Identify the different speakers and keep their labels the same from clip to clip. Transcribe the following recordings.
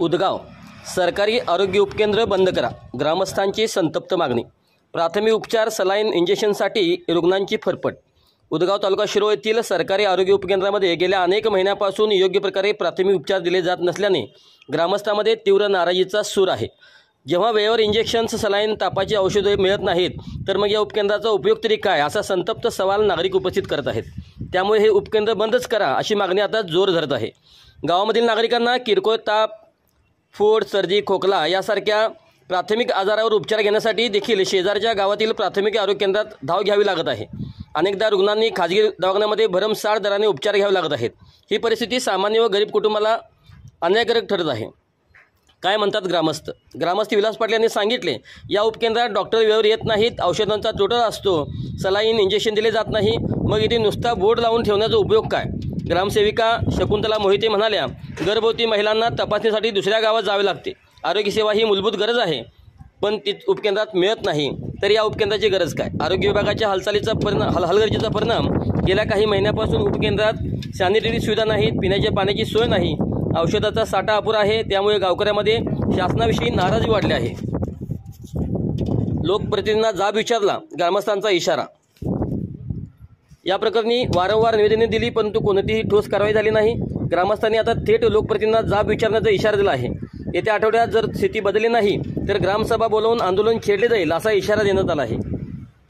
Speaker 1: उदगाव सरकारी आरोग्य उपकेंद्र बंद करा, ग्रामस्थांची संतप्त मागणी। प्राथमिक उपचार सलाईन इंजेक्शनसाठी रुग्णांची फरफट। उदगाव तालुका शिरोळ येथील सरकारी आरोग्य उपकेंद्रामध्ये गेल्या अनेक महिन्यापासून योग्य प्रकारे प्राथमिक उपचार दिले जात नसल्याने ग्रामस्थांमध्ये तीव्र नाराजीचा सूर आहे। जेव्हा वेळेवर इंजेक्शन्स, सलाईन, तापाची औषधे मिळत नाहीत तर मग या उपकेंद्राचा उपयोग तरी काय, असा संतप्त सवाल नागरिक उपस्थित करत आहेत। त्यामुळे हे उपकेंद्र बंदच करा अशी मागणी आता जोर धरत आहे। गावामधील नागरिकांना किरकोळ ताप, फोड, सर्दी, खोकला यासारख्या प्राथमिक आजारावर उपचार घेण्यासाठी देखील शेजारच्या गावातील प्राथमिक आरोग्य केंद्रात धाव घ्यावी लागत आहे। अनेकदा रुग्णांनी खाजगी दवाखान्यामध्ये भरमसाठ दराने उपचार घ्यावे लागत आहेत। ही परिस्थिती सामान्य व गरीब कुटुंबाला अन्यायकारक ठरत आहे। काय म्हणतात ग्रामस्थ विलास पाटील यांनी सांगितले, या उपकेंद्रात डॉक्टर वेळेवर येत नाहीत, औषधांचा तुटवडा असतो, सलाईन, इंजेक्शन दिले जात नाही, मग इथे नुसता बोर्ड लावून ठेवण्याचा उपयोग काय। ग्रामसेविका शकुंतला मोहिते म्हणाल्या, गर्भवती महिलांना तपासणीसाठी दुसऱ्या गावात जावे लागते। आरोग्य सेवा ही मूलभूत गरज आहे, पण ती उपकेंद्रात मिळत नाही, तर या उपकेंद्राची गरज काय। आरोग्य विभागाच्या हलगर्जीचा परिणाम गेल्या काही महिन्यापासून उपकेंद्रात सॅनिटरी सुविधा नाहीत, पिण्याच्या पाण्याची सोय नाही, औषधाचा साठा अपुरा आहे। त्यामुळे गावकऱ्यांमध्ये शासनाविषयी नाराजी वाढली आहे। लोकप्रतिनिधींना जाब विचारला, ग्रामस्थांचा इशारा। या प्रकरणी वारंवार निवेदने दिली, परंतु कोणतीही ठोस कारवाई झाली नाही। ग्रामस्थांनी आता थेट लोकप्रतिनिधींना जाब विचारण्याचा इशारा दिला आहे। येत्या आठवड्यात जर स्थिती बदलली नाही तर ग्रामसभा बोलावून आंदोलन छेडले जाईल असा इशारा देण्यात आला आहे।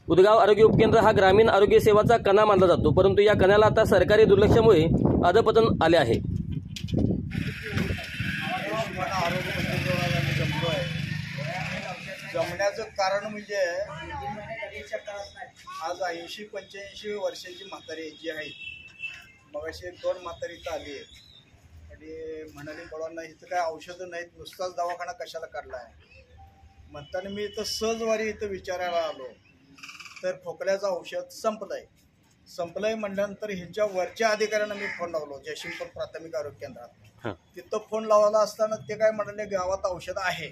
Speaker 1: उदगाव आरोग्य उपकेंद्र हा ग्रामीण आरोग्य सेवाचा कणा मानला जातो, परंतु या कण्याला आता सरकारी दुर्लक्षामुळे अधपतन आले आहे।
Speaker 2: जमण्याचं कारण म्हणजे आज 80-85 वर्षाची म्हातारी जी आहे, मग अशी 2 म्हातारी इथं आली आणि म्हणाली, मुलांना इथं काय औषधं नाहीत, नुसताच दवाखाना कशाला काढला आहे म्हणताना मी इथं सहजवारी इथं विचारायला आलो, तर खोकल्याचं औषध संपलंय म्हणल्यानंतर ह्यांच्या वरच्या अधिकाऱ्यांना मी फोन लावलो, जयसिंगपूर प्राथमिक आरोग्य केंद्रात। तिथं फोन लावला असताना ते काय म्हणाले, गावात औषध आहे।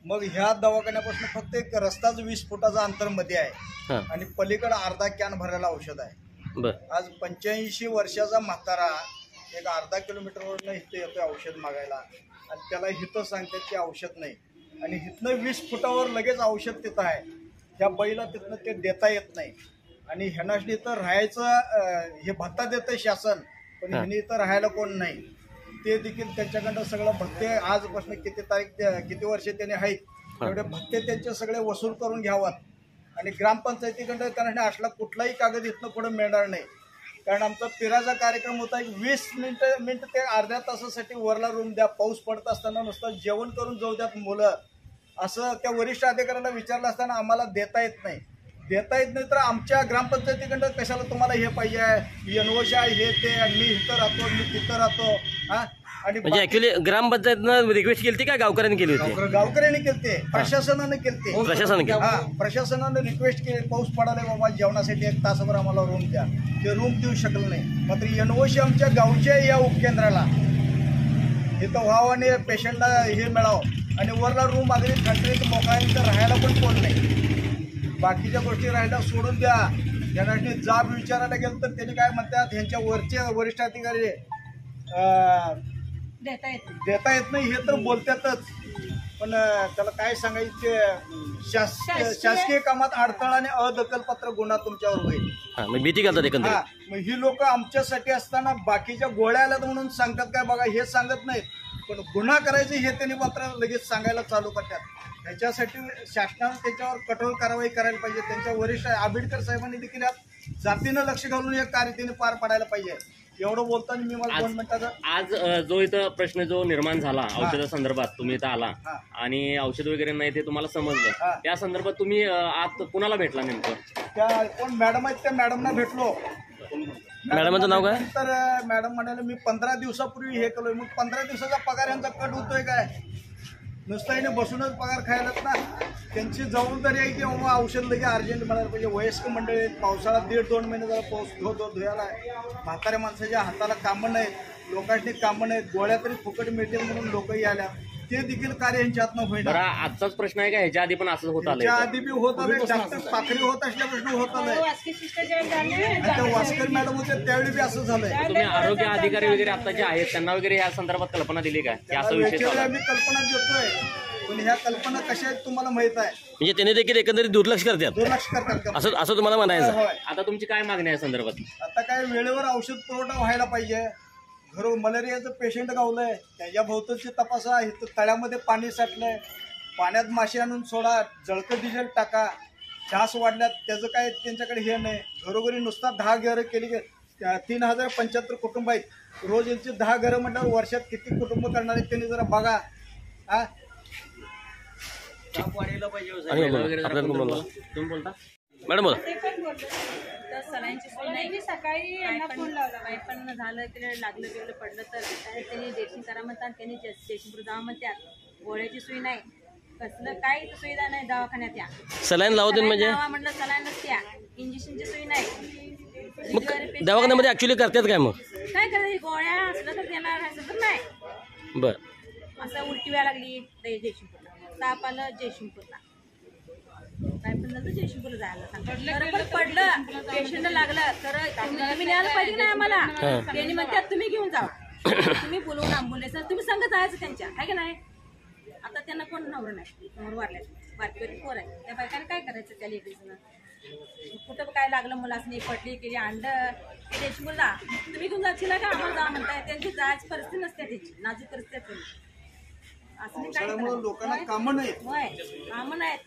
Speaker 2: मग ह्या दवाखान्यापासून फक्त एक रस्ताच 20 फुटाचा अंतरमध्ये आहे आणि पलीकडे अर्धा कॅन भरायला औषध आहे। आज 85 वर्षाचा म्हातारा एक अर्धा किलोमीटरवरनं इथं येतोय औषध मागायला आणि त्याला इथं सांगतात की औषध नाही, आणि इथनं 20 फुटावर लगेच औषध तिथं आहे। ह्या बाईला तिथनं ते देता येत नाही आणि ह्यांना इथं राहायचं हे भत्ता देतं शासन, पण ह्यांनी इथं राहायला कोण नाही। ते देखील त्यांच्याकडं सगळं भत्ते आजपासून किती वर्ष त्यांनी आहेत तेवढे भत्ते त्यांचे सगळे वसूल करून घ्यावात आणि ग्रामपंचायतीकडं कारण असला कुठलाही कागद इथनं पुढे मिळणार नाही। कारण आमचा पिराचा कार्यक्रम होता, एक 20 मिनिट ते अर्ध्या तासासाठी वरला रूम द्या, पाऊस पडत असताना नुसतं जेवण करून जाऊ द्यात मुलं, असं त्या वरिष्ठ अधिकाऱ्यांना विचारलं असताना आम्हाला देता येत नाही तर आमच्या ग्रामपंचायतीकडं कशाला तुम्हाला हे पाहिजे आहे, एनओसी आहे, हे ते, मी इथं राहतो, मी तिथं राहतो। आणि
Speaker 1: म्हणजे ऍक्च्युअली ग्रामपंचायतनं रिक्वेस्ट केली का गावकऱ्यांनी केली होती?
Speaker 2: गावकऱ्यांनी केलते, प्रशासनाने केलते, प्रशासनाने रिक्वेस्ट केली, पाऊस पडाले बाबा जेवणासाठी 1 तासभर आम्हाला रूम द्या, ते रूम देऊ शकलं नाही। मात्र एनओसी आमच्या गावच्या या उपकेंद्राला इथं व्हावं आणि पेशंटला हे मिळावं आणि वरला रूम अगदी फॅक्टरीत मोकळ्या तर राहायला पण कोण नाही। बाकीच्या गोष्टी राहायला सोडून द्या, त्यांना जाब विचारायला गेलं तर त्यांनी काय म्हणतात, ह्यांच्या वरचे वरिष्ठ अधिकारी देता येत नाही हे तर बोलतातच, पण त्याला काय सांगायचं, शासकीय कामात अडथळा आणि अदखलपत्र गुन्हा तुमच्यावर होईल,
Speaker 1: भीती घालतात।
Speaker 2: मग ही लोक आमच्यासाठी असताना बाकीच्या गोळ्या आल्यात म्हणून सांगतात काय बघा, हे सांगत नाहीत, पण गुन्हा करायचं हे त्यांनी मात्र लगेच सांगायला चालू करतात। त्याच्यासाठी शासनानं त्याच्यावर कठोर कारवाई करायला पाहिजे। त्यांच्या वरिष्ठ आंबेडकर साहेबांनी देखील यात जातीनं लक्ष घालून एक कार्य त्यांनी पार पाडायला पाहिजे। एवढं बोलताना मी मला 2 मिनिटाचा
Speaker 3: आज जो इथं प्रश्न जो निर्माण झाला औषधा संदर्भात, तुम्ही इथं आला आणि औषध वगैरे नाही ते तुम्हाला समजलं, त्या संदर्भात तुम्ही आत कुणाला भेटला नेमकं?
Speaker 2: त्या कोण मॅडम आहेत त्या मॅडमना भेटलो।
Speaker 1: मॅडमचं नाव काय?
Speaker 2: तर मॅडम म्हणाले, मी 15 दिवसापूर्वी हे केलोय। मग 15 दिवसाचा पगार यांचा कट होतोय काय? नुसता हिने बसूनच पगार खायलात ना, त्यांची जबाबदारी आहे की बाबा औषध लगे अर्जंट मिळायला पाहिजे। वयस्क मंडळी आहेत, पावसाळा 1.5-2 महिने झाला पाऊस धुयाला आहे, म्हाताऱ्या माणसाच्या हाताला कामं नाहीत, लोकांनी कामं नाहीत, गोळ्या तरी फुकट मिळतील म्हणून लोकही आल्या, ते देखील कार्य यांच्या हातनं
Speaker 3: बरं
Speaker 2: होईल.
Speaker 3: आजचाच प्रश्न आहे का ह्याच्या आधी पण असंच होत आलंय
Speaker 2: त्याच्या
Speaker 3: का?
Speaker 2: आधी बी होत आलंय, डॉक्टर पाखरे होत असल्यापासून होत आलंय, आणि त्या वास्कर मॅडम होते त्यावेळी बी असं झालंय.
Speaker 3: तुम्ही आरोग्य अधिकारी वगैरे आता जे आहेत त्यांना वगैरे या संदर्भात कल्पना दिली का की असा विषय
Speaker 2: वेळच्या
Speaker 3: चालू
Speaker 2: वेळी
Speaker 3: आहे?
Speaker 2: आम्ही कल्पना देतोय, पण ह्या कल्पना कशा आहेत तुम्हाला माहित आहे,
Speaker 1: म्हणजे त्यांनी देखील एकंदरीत दुर्लक्ष करतात
Speaker 2: दुर्लक्ष करतात.
Speaker 1: असं तुम्हाला म्हणायचं.
Speaker 2: होय.
Speaker 3: आता तुमची काय मागणी आहे या संदर्भात?
Speaker 2: आता काय वेळेवर औषध पुरवठा व्हायला पाहिजे. घरो मलेरियाचं पेशंट गावलंय, त्याच्या भोवतालची तपासा, इथं तळ्यामध्ये पाणी साठलंय, पाण्यात मासे आणून सोडा, जळकं डिझेल टाका, डास वाढल्यात, त्याचं काय त्यांच्याकडे हे नाही. घरोघरी नुसता 10 घरं केली, 3075 कुटुंब आहेत, रोज यांची 10 घरं म्हटल्यावर वर्षात किती कुटुंब करणार आहेत त्यांनी जरा बघा. हा
Speaker 1: आणि बोला,
Speaker 3: वगैरे जरा
Speaker 1: आपल्याला
Speaker 3: कोणतं
Speaker 1: बोला.
Speaker 3: बोला. तुम्ही बोलता
Speaker 1: मॅडम बोला.
Speaker 4: तर सलाईनची सोय नाही. मी सकाळी यांना फोन लावला, बाई पण झालं तिला लागलं गेलं पडलं तर त्यांनी ड्रेसिंग करा म्हणतात, त्यांनी ड्रेसिंग जावं म्हणतात. गोळ्याची सोय नाही, कसलं काही सुविधा नाही दवाखान्यात. या
Speaker 1: सलाईन लावते म्हणजे
Speaker 4: म्हटलं सलाईन नसत्या, इंजेक्शनची सोय नाही.
Speaker 1: मग दवाखान्यामध्ये ऍक्च्युली करतात काय मग?
Speaker 4: काय करायचं, गोळ्या असलं तर देणार, असं तर नाही.
Speaker 1: बरं.
Speaker 4: असं उलटी व्हायला लागली जयशिंगपूरला, ताप आलं जयशिंगपूरला, काय पण झालं जयशिंगपूरला जायला सांगितलं. बरोबर पडलं, पेशंट लागलं तर तुम्ही न्यायला पाहिजे नाही आम्हाला. त्यांनी म्हणतात तुम्ही घेऊन जा, तुम्ही बोलवून ॲम्ब्युलन्स, तुम्ही संग जायचं त्यांच्या, आहे की नाही. आता त्यांना कोण नवरं नाही, नवर वारल्या, बारकीवरी पोर आहे, त्या बायकाने काय करायचं त्या लेडीजनं. कुठं काय लागलं मुलासनी, पडली केली, अंडं ते जयशिंगपूरला तुम्ही घेऊन जायची का आम्हाला जा म्हणताय. त्यांची जायची परिस्थिती नसते, त्यांची नाजूक परिस्थिती असं नाही. काय
Speaker 2: लोकांना कामं नाही.
Speaker 4: होय, कामं नाहीत.